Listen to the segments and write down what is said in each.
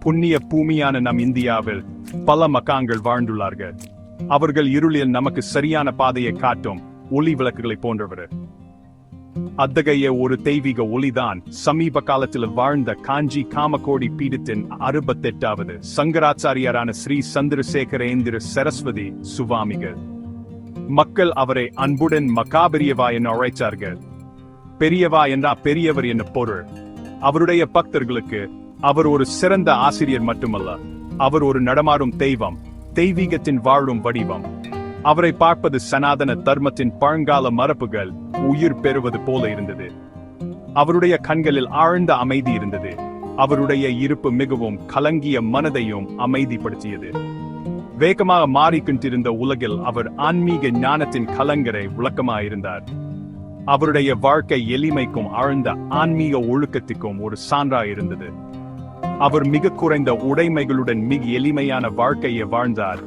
புண்ணிய பூமியான நம் இந்தியாவில் பல மகான்கள் வாழ்ந்துள்ளார்கள். அவர்கள் இருளில் நமக்கு சரியான பாதையை காட்டும் ஒளி விளக்குகளை போன்றவர். அத்தகைய ஒரு தெய்வீக ஒளிதான் சமீப காலத்தில் வாழ்ந்த காஞ்சி காமகோடி பீடத்தின் 68வது சங்கராச்சாரியாரான ஸ்ரீ சந்திரசேகரேந்திர சரஸ்வதி சுவாமிகள். மக்கள் அவரை அன்புடன் மகாபெரியவா என அழைத்தார்கள். பெரியவா என்றா பெரியவர் என பொருள். அவருடைய பக்தர்களுக்கு அவர் ஒரு சிறந்த ஆசிரியர் மட்டுமல்ல, அவர் ஒரு நடமாடும் தெய்வம், தெய்வீகத்தின் வாழும் வடிவம். அவரை பார்ப்பது சனாதன தர்மத்தின் பழங்கால மரபுகள் உயிர் பெறுவது போல இருந்தது. அவருடைய கண்களில் ஆழ்ந்த அமைதி இருந்தது. அவருடைய இருப்பு மிகவும் கலங்கிய மனதையும் அமைதிப்படுத்தியது. வேகமாக மாறிக்கொண்டிருந்த உலகில் அவர் ஆன்மீக ஞானத்தின் கலங்கரை விளக்கமாயிருந்தார். அவருடைய வாழ்க்கை எளிமைக்கும் ஆழ்ந்த ஆன்மீக ஒழுக்கத்துக்கும் ஒரு சான்றாயிருந்தது. அவர் மிக குறைந்த உடைமைகளுடன் மிக எளிமையான வாழ்க்கையை வாழ்ந்தார்.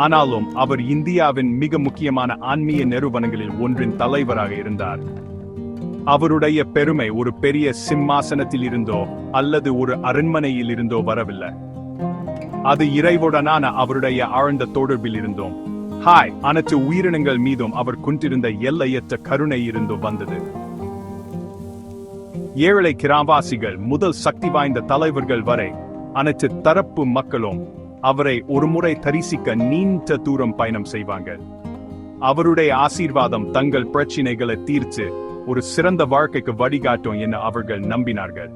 ஆனாலும் அவர் இந்தியாவின் மிக முக்கியமான ஆன்மீக நிறுவனங்களில் ஒன்றின் தலைவராக இருந்தார். அவருடைய பெருமை ஒரு பெரிய சிம்மாசனத்தில் இருந்தோ அல்லது ஒரு அரண்மனையில் இருந்தோ வரவில்லை. அது இறைவுடனான அவருடைய ஆழ்ந்த தொடர்பில் இருந்தோம். அனைத்து உயிரினங்கள் மீதும் அவர் கொண்டிருந்த எல்லையற்ற கருணை இருந்து வந்தது. ஏழை கிராமவாசிகள் முதல் சக்தி வாய்ந்த தலைவர்கள் வரை அனைத்து தரப்பு மக்களும் அவரை ஒருமுறை தரிசிக்க நீண்ட தூரம் பயணம் செய்வாங்க. அவருடைய ஆசீர்வாதம் தங்கள் பிரச்சினைகளை தீர்த்து ஒரு சிறந்த வாழ்க்கைக்கு வழிகாட்டும் என அவர்கள் நம்பினார்கள்.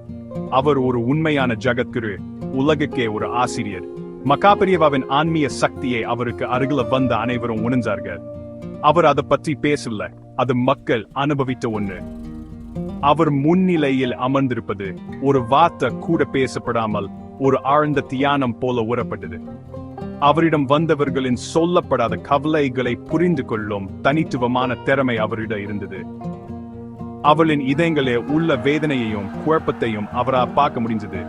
அவர் ஒரு உண்மையான ஜகத்குரு, உலகுக்கே ஒரு ஆசிரியர். மகாபெரியவாவின் ஆன்மீக சக்தியை அவருக்கு அருகில வந்த அனைவரும் உணர்ந்தார்கள். அவர் அதை பற்றி பேசல, அது மக்கள் அனுபவித்த ஒன்று. அவர் முன்னிலையில் அமர்ந்திருப்பது ஒரு வார்த்தை கூட பேசப்படாமல் ஒரு ஆழ்ந்த தியானம் போல உறப்பட்டது. அவரிடம் வந்தவர்களின் சொல்லப்படாத கவலைகளை புரிந்து கொள்ளும் தனித்துவமான திறமை அவரிடம் இருந்தது. அவளின் இதயங்களே உள்ள வேதனையையும் குழப்பத்தையும் அவரால் பார்க்க முடிந்தது.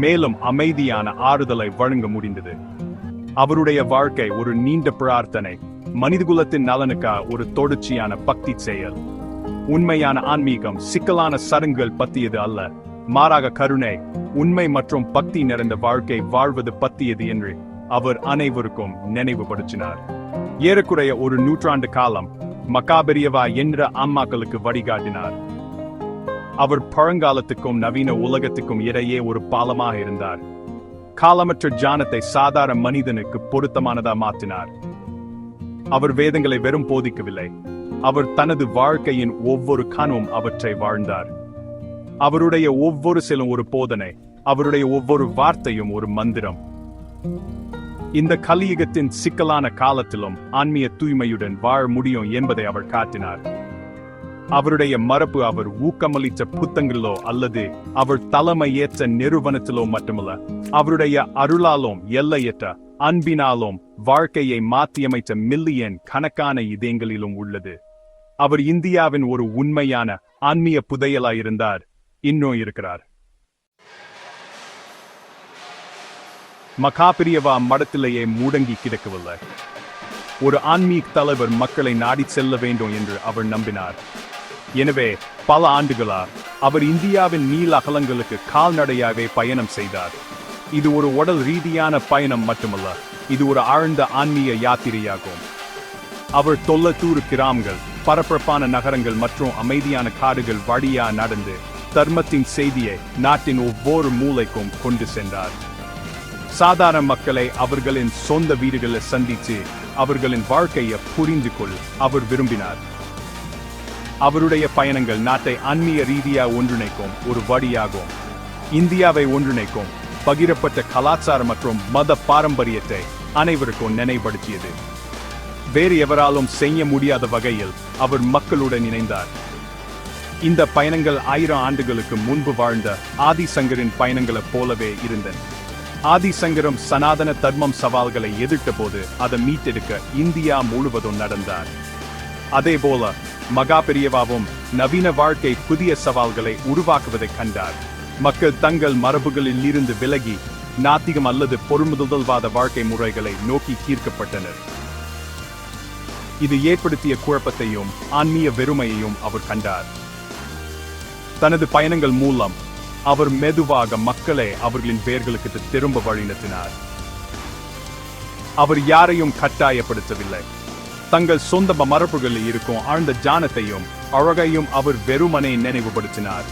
மேலும் அமைதியான ஆறுதலை வழங்க முடிந்தது. அவருடைய வாழ்க்கை ஒரு நீண்ட பிரார்த்தனை, மனிதகுலத்தின் நலனுக்காக ஒரு தொடர்ச்சியான பக்தி செயல். உண்மையான ஆன்மீகம் சிக்கலான சடங்குகள் பற்றியது அல்ல, மாறாக கருணை, உண்மை மற்றும் பக்தி நிறைந்த வாழ்க்கை வாழ்வது பற்றியது என்று அவர் அனைவருக்கும் நினைவுபடுத்தினார். ஏறக்குறைய ஒரு நூற்றாண்டு காலம் மகாபெரியவா என்ற ஆன்மாக்களுக்கு வழிகாட்டினார். அவர் பழங்காலத்துக்கும் நவீன உலகத்துக்கும் இடையே ஒரு பாலமாக இருந்தார். காலமற்ற ஞானத்தை சாதாரண மனிதனுக்கு பொருத்தமானதா மாற்றினார். அவர் வேதங்களை வெறும் போதிக்கவில்லை, அவர் தனது வாழ்க்கையின் ஒவ்வொரு கணமும் அவற்றை வாழ்ந்தார். அவருடைய ஒவ்வொரு செயலும் ஒரு போதனை, அவருடைய ஒவ்வொரு வார்த்தையும் ஒரு மந்திரம். இந்த கலியுகத்தின் சிக்கலான காலத்திலும் ஆன்மீக தூய்மையுடன் வாழ முடியும் என்பதை அவர் காட்டினார். அவருடைய மரபு அவர் ஊக்கமளித்த புத்தகங்களிலோ அல்லது அவர் தலைமையேற்ற நிறுவனத்திலோ மட்டுமல்ல, அவருடைய அருளாலும் எல்லையற்ற அன்பினாலும் வாழ்க்கையை மாற்றியமைத்த மில்லியன் கணக்கான இதயங்களிலும் உள்ளது. அவர் இந்தியாவின் ஒரு உண்மையான ஆன்மீக புதையலாயிருந்தார், இன்னும் இருக்கிறார். மகாபெரியவா மடத்திலேயே முடங்கி கிடக்கவில்லை. ஒரு ஆன்மீக தலைவர் மக்களை நாடி செல்ல வேண்டும் என்று அவர் நம்பினார். எனவே பல ஆண்டுகளா அவர் இந்தியாவின் நீல அகலங்களுக்கு கால்நடையாகவே பயணம் செய்தார். இது ஒரு உடல் ரீதியான பயணம் மட்டுமல்ல, இது ஒரு ஆழ்ந்த ஆன்மீக யாத்திரையாகும். அவர் 90 கிராமங்கள், பரபரப்பான நகரங்கள் மற்றும் அமைதியான காடுகள் வழியா நடந்து தர்மத்தின் செய்தியை நாட்டின் ஒவ்வொரு மூலைக்கும் கொண்டு சென்றார். சாதாரண மக்களை அவர்களின் சொந்த வீடுகளில் சந்தித்து அவர்களின் வாழ்க்கையை புரிந்து கொள்ள அவர் விரும்பினார். அவருடைய பயணங்கள் நாட்டை ஆன்மீக ரீதியாக ஒன்றிணைக்கும் ஒரு வழியாகும். இந்தியாவை ஒன்றிணைக்கும் பகிரப்பட்ட கலாச்சார மற்றும் மத பாரம்பரியத்தை அனைவருக்கும் நினைவுபடுத்தியது. வேறு எவராலும் செய்ய முடியாத வகையில் அவர் மக்களுடன் இணைந்தார். இந்த பயணங்கள் 1000 ஆண்டுகளுக்கு முன்பு வாழ்ந்த ஆதிசங்கரின் பயணங்களைப் போலவே இருந்தன. ஆதிசங்கரம் சனாதன தர்மம் சவால்களை எதிர்த்த போது அதை மீட்டெடுக்க இந்தியா முழுவதும் நடந்தார். அதே போல மகாபெரியவாவும் நவீன வாழ்க்கை புதிய சவால்களை உருவாக்குவதை கண்டார். மக்கள் தங்கள் மரபுகளில் இருந்து விலகி நாத்திகம் அல்லது பொருள்முதல்வாத வாழ்க்கை முறைகளை நோக்கி ஈர்க்கப்பட்டனர். இது ஏற்படுத்திய குழப்பத்தையும் ஆன்மீக வெறுமையையும் அவர் கண்டார். தனது பயணங்கள் மூலம் அவர் மெதுவாக மக்களை அவர்களின் பெயர்களுக்கு திரும்ப வழிநடத்தினார். அவர் யாரையும் கட்டாயப்படுத்தவில்லை. தங்கள் சொந்த மரபுகளில் இருக்கும் ஆழ்ந்த ஞானத்தையும் அழகையும் அவர் வெறுமனே நினைவுபடுத்தினார்.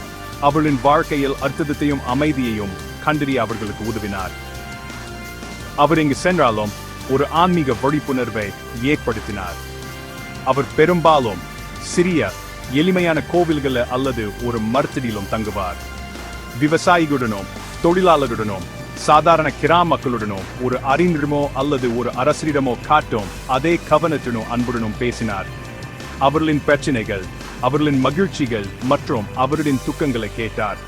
அவர்களின் வாழ்க்கையில் அர்த்தத்தையும் அமைதியையும் கண்டறிய அவர்களுக்கு உதவினார். அவர் இங்கு சென்றாலும் ஒரு ஆன்மீக விழிப்புணர்வை ஏற்படுத்தினார். அவர் பெரும்பாலும் சிறிய எளிமையான கோவில்கள் அல்லது ஒரு மரத்தடியிலும் தங்குவார். விவசாயிகளுடனும் தொழிலாளர்களுடனும் சாதாரண கிராம மக்களுடனும் ஒரு அறிஞரிடமோ அல்லது ஒரு அரசரிடமோ காட்டும் அதே கவனத்துடனும் அன்புடனும் பேசினார். அவர்களின் பிரச்சனைகள், அவர்களின் மகிழ்ச்சிகள் மற்றும் அவர்களின் துக்கங்களை கேட்டார்.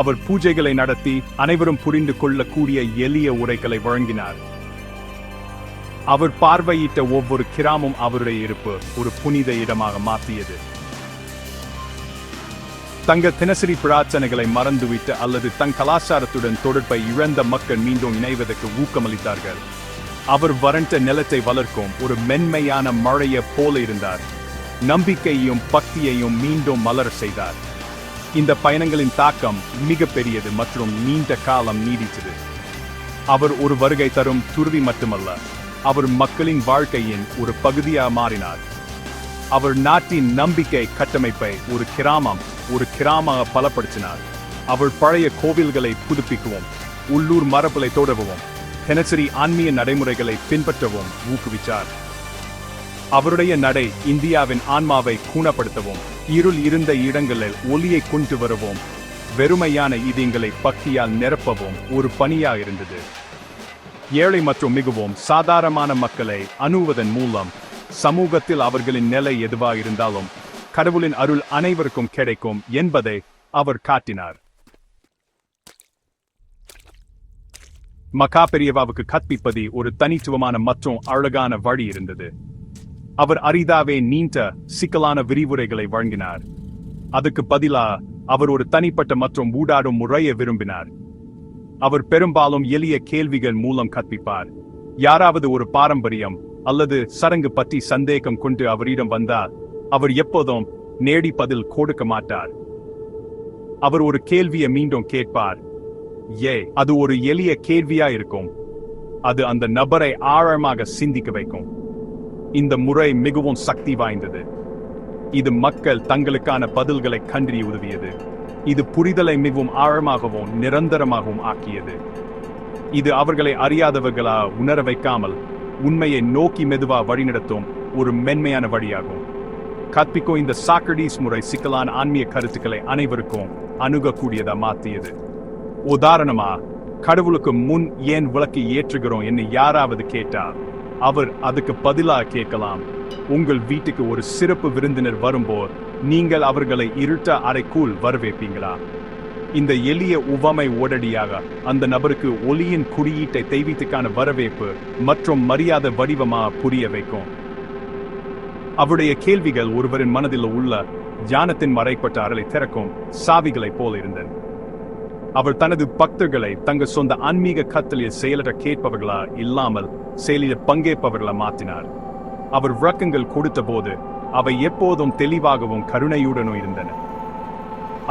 அவர் பூஜைகளை நடத்தி அனைவரும் புரிந்து கொள்ளக்கூடிய எளிய உரைகளை வழங்கினார். அவர் பார்வையிட்ட ஒவ்வொரு கிராமம் அவருடைய இருப்பு ஒரு புனித இடமாக மாற்றியது. தங்கள் தினசரி பிரார்த்தனைகளை மறந்துவிட்டு அல்லது தன் கலாச்சாரத்துடன் தொடர்பை இழந்த மக்கள் மீண்டும் இணைவதற்கு ஊக்கமளித்தார்கள். அவர் வறண்ட நிலத்தை வளர்க்கும் ஒரு மென்மையான மழையை போல இருந்தார். நம்பிக்கையையும் பக்தியையும் மீண்டும் மலர செய்தார். இந்த பயணங்களின் தாக்கம் மிக பெரியது மற்றும் நீண்ட காலம் நீடித்தது. அவர் ஒரு வருகை தரும் துருவி மட்டுமல்ல, அவர் மக்களின் வாழ்க்கையின் ஒரு பகுதியாக மாறினார். அவர் நாட்டின் நம்பிக்கை கட்டமைப்பை ஒரு கிராமமாக பலப்படுத்தினார். அவர் பழைய கோவில்களை புதுப்பிக்கவும், உள்ளூர் மரபுகளை தொடரவும், தினசரி ஆன்மீக நடைமுறைகளை பின்பற்றவும் ஊக்குவித்தார். அவருடைய நடை இந்தியாவின் ஆன்மாவை கூணப்படுத்தவும், இருள் இருந்த இடங்களில் ஒளியை கொண்டு வரவும், வெறுமையான இதயங்களை பக்தியால் நிரப்பவும் ஒரு பணியாக இருந்தது. ஏழை மற்றும் மிகவும் சாதாரணமான மக்களை அணுகுவதன் மூலம் சமூகத்தில் அவர்களின் நிலை எதுவாக இருந்தாலும் கடவுளின் அருள் அனைவருக்கும் கிடைக்கும் என்பதை அவர் காட்டினார். மகா பெரியவாவுக்கு கற்பிப்பது ஒரு தனித்துவமான மற்றும் அழகான வழி இருந்தது. அவர் அரிதாவே நீண்ட சிக்கலான விரிவுரைகளை வழங்கினார். அதுக்கு பதிலாக அவர் ஒரு தனிப்பட்ட மற்றும் ஊடாடும் முறையை விரும்பினார். அவர் பெரும்பாலும் எளிய கேள்விகள் மூலம் கற்பிப்பார். யாராவது ஒரு பாரம்பரியம் அல்லது சடங்கு பற்றி சந்தேகம் கொண்டு அவரிடம் வந்தால் அவர் எப்போதும் நேரடி பதில் கொடுக்க மாட்டார். அவர் ஒரு கேள்வியை மீண்டும் கேட்பார். அது ஒரு எளிய கேள்வியா இருக்கும். அது அந்த நபரை ஆழமாக சிந்திக்க வைக்கும். இந்த முறை மிகவும் சக்தி வாய்ந்தது. இது மக்கள் தங்களுக்கான பதில்களை கண்டறிய உதவியது. இது புரிதலை மிகவும் ஆழமாகவும் நிரந்தரமாகவும் ஆக்கியது. இது அவர்களை அறியாதவர்களா உணர வைக்காமல் உண்மையை நோக்கி மெதுவா வழிநடத்தும் ஒரு மென்மையான வழியாகும். கற்பிக்கும் இந்த சாக்ரடீஸ் முறை சிக்கலான ஆன்மீக கருத்துக்களை அனைவருக்கும் அணுகக்கூடியதா மாற்றியது. உதாரணமா, கடவுளுக்கு முன் ஏன் விளக்கை ஏற்றுகிறோம் என்று யாராவது கேட்டால் அவர் அதுக்கு பதிலாக கேட்கலாம், உங்கள் வீட்டுக்கு ஒரு சிறப்பு விருந்தினர் வரும்போது நீங்கள் அவர்களை இருட்ட அறைக்குள் வரவேற்பீங்களா? இந்த எளிய உவமை உடனடியாக அந்த நபருக்கு ஒளியின் குறியீட்டை தெய்வீகத்துக்கான வரவேற்பு மற்றும் மரியாதை வடிவமாக புரிய வைக்கும். அவருடைய கேள்விகள் ஒருவரின் மனதில் உள்ள ஞானத்தின் மறைப்பட்ட அறையை திறக்கும் சாவிகளைப் போல இருந்தன. அவர் தனது பக்தர்களை தங்கள் சொந்த ஆன்மீக கற்றலில் செயலற்ற கேட்பவர்களா இல்லாமல் செயலில் பங்கேற்பவர்களா மாற்றினார். அவர் விளக்கங்கள் கொடுத்த போது அவை எப்போதும் தெளிவாகவும் கருணையுடனும் இருந்தன.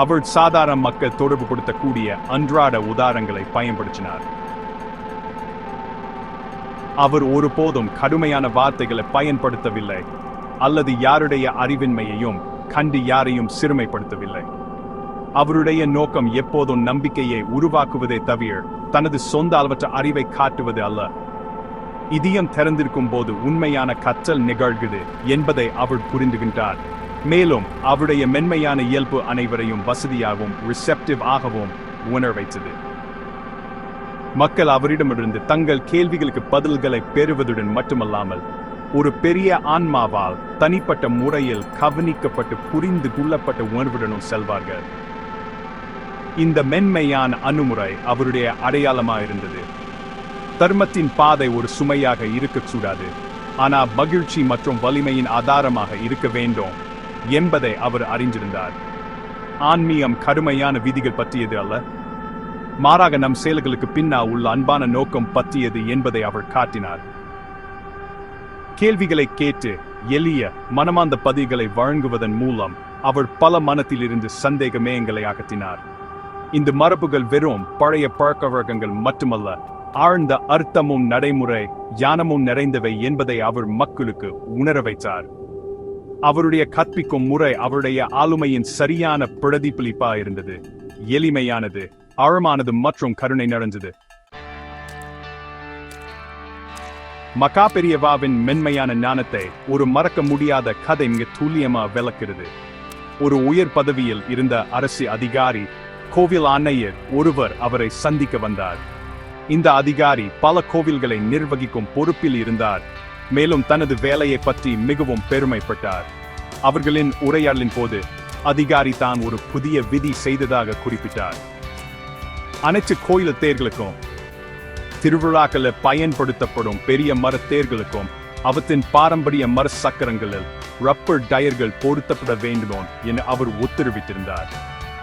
அவர் சாதாரண மக்கள் தொடர்பு கொடுத்தக்கூடிய அன்றாட உதாரணங்களை பயன்படுத்தினார். அவர் ஒருபோதும் கடுமையான வார்த்தைகளை பயன்படுத்தவில்லை அல்லது யாருடைய அறிவின்மையையும் கண்டு யாரையும் சிறுமைப்படுத்தவில்லை. அவருடைய நோக்கம் எப்போதும் நம்பிக்கையை உருவாக்குவதே தவிர தனது சொந்த அளவற்ற அறிவை காட்டுவது அல்ல. இதயம் திறந்திருக்கும் போது உண்மையான கற்றல் நிகழ்கிறது என்பதை அவர் புரிந்துகின்றார். மேலும் அவருடைய மென்மையான இயல்பு அனைவரையும் வசதியாகவும் ரிசெப்டிவ் ஆகவும் உணர வைத்தது. மக்கள் அவரிடமிருந்து தங்கள் கேள்விகளுக்கு பதில்களை பெறுவதுடன் மட்டுமல்லாமல் ஒரு பெரிய ஆன்மாவால் தனிப்பட்ட முறையில் கவனிக்கப்பட்டு புரிந்து கொள்ளப்பட்ட உணர்வுடனும் செல்வார்கள். இந்த மென்மையான அணுமுறை அவருடைய அடையாளமாக இருந்தது. தர்மத்தின் பாதை ஒரு சுமையாக இருக்கக்கூடாது, ஆனால் மகிழ்ச்சி மற்றும் வலிமையின் ஆதாரமாக இருக்க வேண்டும் என்பதை அவர் அறிந்திருந்தார். ஆன்மீகம் கடுமையான விதிகள் பற்றியது அல்ல, மாறாக நம் செயல்களுக்கு பின்னால் உள்ள அன்பான நோக்கம் பற்றியது என்பதை அவர் காட்டினார். கேள்விகளை கேட்டு எளிய மனமார்ந்த பதில்களை வழங்குவதன் மூலம் அவர் பல மனத்திலிருந்து சந்தேகமேயங்களை அகற்றினார். இந்த மரபுகள் வெறும் பழைய பழக்கவழக்கங்கள் மட்டுமல்ல, ஆழ்ந்த அர்த்தமும் நடைமுறை ஞானமும் நிறைந்தவை என்பதை அவர் மக்களுக்கு உணர வைத்தார். அவருடைய கற்பிக்கும் முறை அவருடைய ஆளுமையின் சரியான பிரதிபலிப்பா இருந்தது. எளிமையானது, ஆழமானது மற்றும் கருணை நிறைந்தது. மகா பெரியவாவின் மென்மையான ஞானத்தை ஒரு மறக்க முடியாத கதை மிக துல்லியமா விளக்கிறது. ஒரு உயர் பதவியில் இருந்த அரசு அதிகாரி கோவில் ஆணையர் ஒருவர் அவரை சந்திக்க வந்தார். இந்த அதிகாரி பல கோவில்களை நிர்வகிக்கும் பொறுப்பில் இருந்தார், மேலும் தனது வேலையை பற்றி மிகவும் பெருமைப்பட்டார். அவர்களின் உரையாடலின் போது அதிகாரி தான் ஒரு புதிய விதி செய்ததாக குறிப்பிட்டார். அனைத்து கோயில் தேர்களுக்கும், திருவிழாக்களில் பயன்படுத்தப்படும் பெரிய மரத் தேர்களுக்கும் அவற்றின் பாரம்பரிய மர சக்கரங்களில் ரப்பர் டயர்கள் பொருத்தப்பட வேண்டும் என அவர் உத்தரவிட்டிருந்தார்.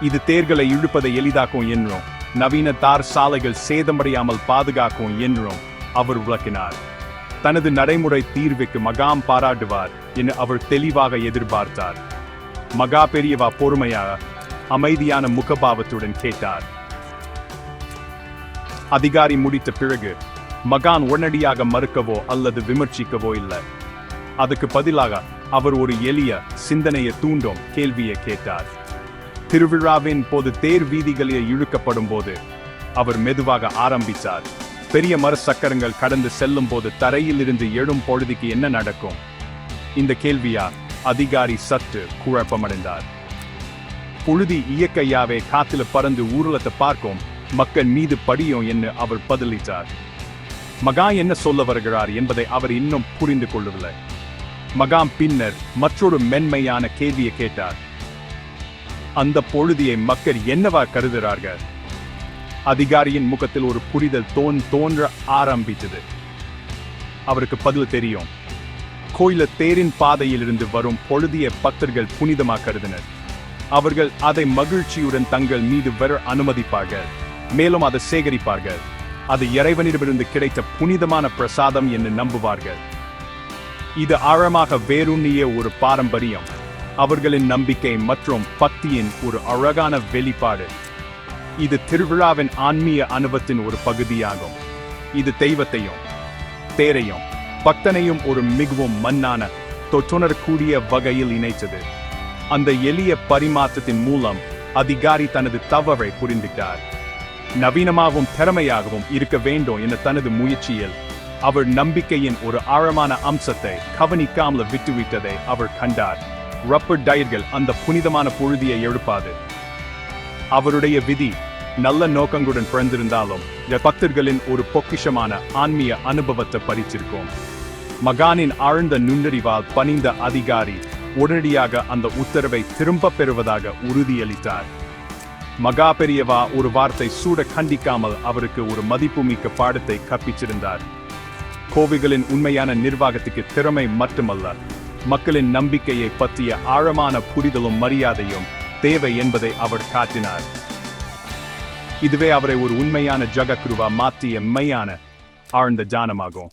இது தேர்களை இழுப்பதை எளிதாக்கும் என்றும் நவீன தார் சாலைகள் சேதமடையாமல் பாதுகாக்கும் என்றும் அவர் விளக்கினார். தனது நடைமுறை தீர்வுக்கு மகாம் பாராட்டுவார் என அவர் தெளிவாக எதிர்பார்த்தார். மகா பெரியவா பொறுமையாக அமைதியான முகபாவத்துடன் கேட்டார். அதிகாரி முடித்த பிறகு மகான் உடனடியாக மறுக்கவோ அல்லது விமர்சிக்கவோ இல்லை. அதுக்கு பதிலாக அவர் ஒரு எளிய சிந்தனையை தூண்டும் கேள்வியை கேட்டார். திருவிழாவின் போது தேர் வீதிகளில் இழுக்கப்படும் போது அவர் மெதுவாக ஆரம்பித்தார். பெரிய மர சக்கரங்கள் கடந்து செல்லும் போது தரையில் இருந்து எழும் பொழுதுக்கு என்ன நடக்கும்? இந்த கேள்வியா அதிகாரி சற்று குழப்பமடைந்தார். புழுதி இயற்கையாவே காத்துல பறந்து ஊர்வலத்தை பார்க்கும், மக்கள் மீது படியும் என்று அவர் பதிலளித்தார். மகா என்ன சொல்ல வருகிறார் என்பதை அவர் இன்னும் புரிந்து கொள்ளவில்லை. மகாம் பின்னர் மற்றொரு மென்மையான கேள்வியை கேட்டார். அந்த பொழுதியை மக்கள் என்னவா கருதுகிறார்கள்? அதிகாரியின் முகத்தில் ஒரு புரிதல் தோன்ற ஆரம்பித்தது. அவருக்கு பதில் தெரியும். கோயில தேரின் பாதையில் இருந்து வரும் பொழுதிய பக்தர்கள் புனிதமாக கருதினர். அவர்கள் அதை மகிழ்ச்சியுடன் தங்கள் மீது வர அனுமதிப்பார்கள், மேலும் அதை சேகரிப்பார்கள். அது இறைவனிடமிருந்து கிடைத்த புனிதமான பிரசாதம் என்று நம்புவார்கள். இது ஆழமாக வேரூன்னிய ஒரு பாரம்பரியம், அவர்களின் நம்பிக்கை மற்றும் பக்தியின் ஒரு அழகான வெளிப்பாடு. இது திருவிழாவின் ஆன்மீக அனுபவத்தின் ஒரு பகுதியாகும். இது தெய்வத்தையும் தேரையும் பக்தனையும் ஒரு மிகவும் மன்னான தொற்றுணரக்கூடிய வகையில் இணைத்தது. அந்த எளிய பரிமாற்றத்தின் மூலம் அதிகாரி தனது தவறை புரிந்துட்டார். நவீனமாகவும் திறமையாகவும் இருக்க வேண்டும் என தனது முயற்சியில் அவர் நம்பிக்கையின் ஒரு ஆழமான அம்சத்தை கவனிக்காமல் விட்டுவிட்டதை அவர் கண்டார். ரப்பர் டயர்கள் அந்த புனிதமான பொழுதியை எழுப்பாது. அவருடைய விதி நல்ல நோக்கங்களுடன் பிறந்திருந்தாலும் பக்தர்களின் ஒரு பொக்கிஷமான ஆன்மீக அனுபவத்தை பறிச்சிருக்கும். மகானின் ஆழ்ந்த நுண்ணறிவால் பணிந்த அதிகாரி உடனடியாக அந்த உத்தரவை திரும்ப பெறுவதாக உறுதியளித்தார். மகா பெரியவா ஒரு வார்த்தை சூட கண்டிக்காமல் அவருக்கு ஒரு மதிப்புமிக்க பாடத்தை கற்பிச்சிருந்தார். கோவில்களின் உண்மையான நிர்வாகத்துக்கு திறமை மட்டுமல்ல, மக்களின் நம்பிக்கையை பற்றிய ஆழமான புரிதலும் மரியாதையும் தேவை என்பதை அவர் காட்டினார். இதுவே அவரை ஒரு உண்மையான ஜகக்குருவா மாற்றிய மெய்யான ஆழ்ந்த ஜானமாகும்.